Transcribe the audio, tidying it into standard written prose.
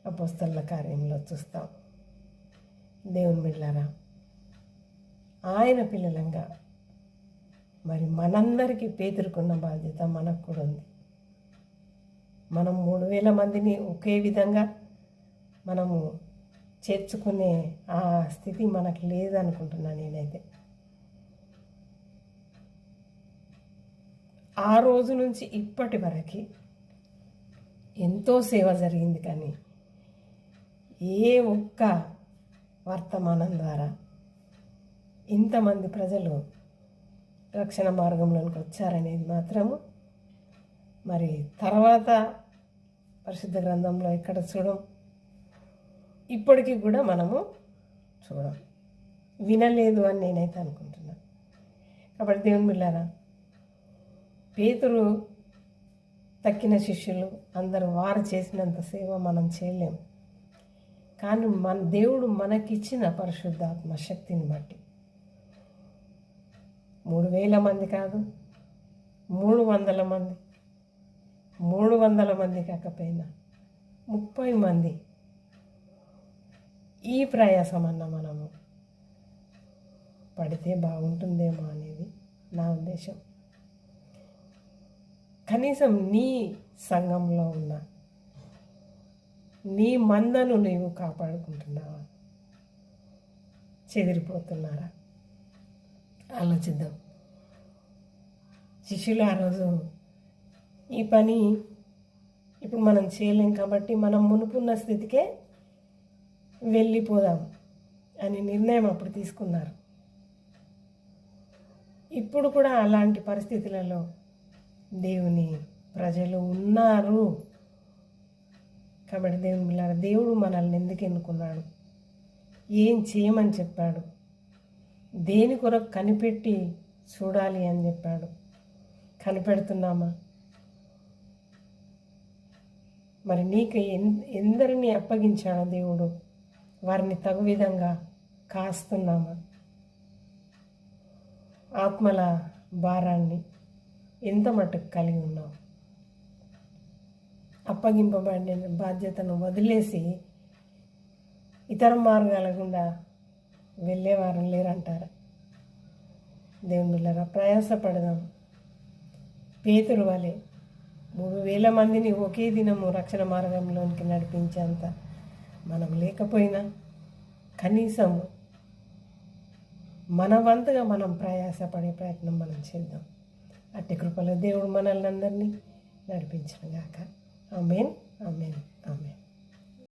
అపోస్తలుల కార్యంలో చూస్తాం. దేవుని బిడ్డలారా, ఆయన పిల్లలంగా మరి మనందరికీ పేతురుకున్న బాధ్యత మనకు కూడా ఉంది. మనం 3000 మందిని ఒకే విధంగా మనము చేర్చుకునే ఆ స్థితి మనకు లేదనుకుంటున్నాను నేనైతే. ఆ రోజు నుంచి ఇప్పటి వరకు ఎంతో సేవ జరిగింది, కానీ ఏ ఒక్క వర్తమానం ద్వారా ఇంతమంది ప్రజలు రక్షణ మార్గంలోనికి వచ్చారనేది మాత్రము మరి తర్వాత పరిశుద్ధ గ్రంథంలో ఎక్కడ చూడం, ఇప్పటికీ కూడా మనము చూడం, వినలేదు అని నేనైతే అనుకుంటున్నాను. కాబట్టి దేవుని బిడ్డలారా, పేతురు తక్కిన శిష్యులు అందరూ వారు చేసినంత సేవ మనం చేయలేము. కానీ మన దేవుడు మనకిచ్చిన పరిశుద్ధాత్మ శక్తిని బట్టి 3000 మంది కాదు, 300 మంది, 300 మంది కాకపోయినా 30 మంది ఈ ప్రయాసమన్నా మనము పడితే బాగుంటుందేమో అనేది నా ఉద్దేశం. కనీసం నీ సంఘంలో ఉన్న నీ మందను నీవు కాపాడుకుంటున్నావా? చెదిరిపోతున్నారా? ఆలోచిద్దాం. శిష్యులు ఆ రోజు ఈ పని ఇప్పుడు మనం చేయలేం కాబట్టి మనం మునుపున్న స్థితికే వెళ్ళిపోదాం అని నిర్ణయం అప్పుడు తీసుకున్నారు. ఇప్పుడు కూడా అలాంటి పరిస్థితులలో దేవుని ప్రజలు ఉన్నారు. కాబట్టి దేవుని బిడ్డలారా, దేవుడు మనల్ని ఎందుకు ఎన్నుకున్నాడు, ఏం చేయమని చెప్పాడు, దేని కొరకు కనిపెట్టి చూడాలి అని చెప్పాడు, కనిపెడుతున్నామా? మరి నీకు ఎందరిని అప్పగించాడో దేవుడు, వారిని తగు విధంగా కాస్తున్నామా? ఆత్మల భారాన్ని ఎంత మటుకు కలిగి ఉన్నావు? అప్పగింపబడిన బాధ్యతను వదిలేసి ఇతర మార్గాల గుండా వెళ్ళేవారు లేరంటారా? దేవుని బిడ్డలారా, ప్రయాసపడదాం. పేతురు వలె 3000 మందిని ఒకే దినము రక్షణ మార్గంలోనికి నడిపించేంత మనం లేకపోయినా కనీసం మన వంతుగా మనం ప్రయాసపడే ప్రయత్నం మనం చేద్దాం. అట్టి కృపలో దేవుడు మనల్ని అందరినీ నడిపించును గాక. ఆమేన్, ఆమేన్, ఆమేన్.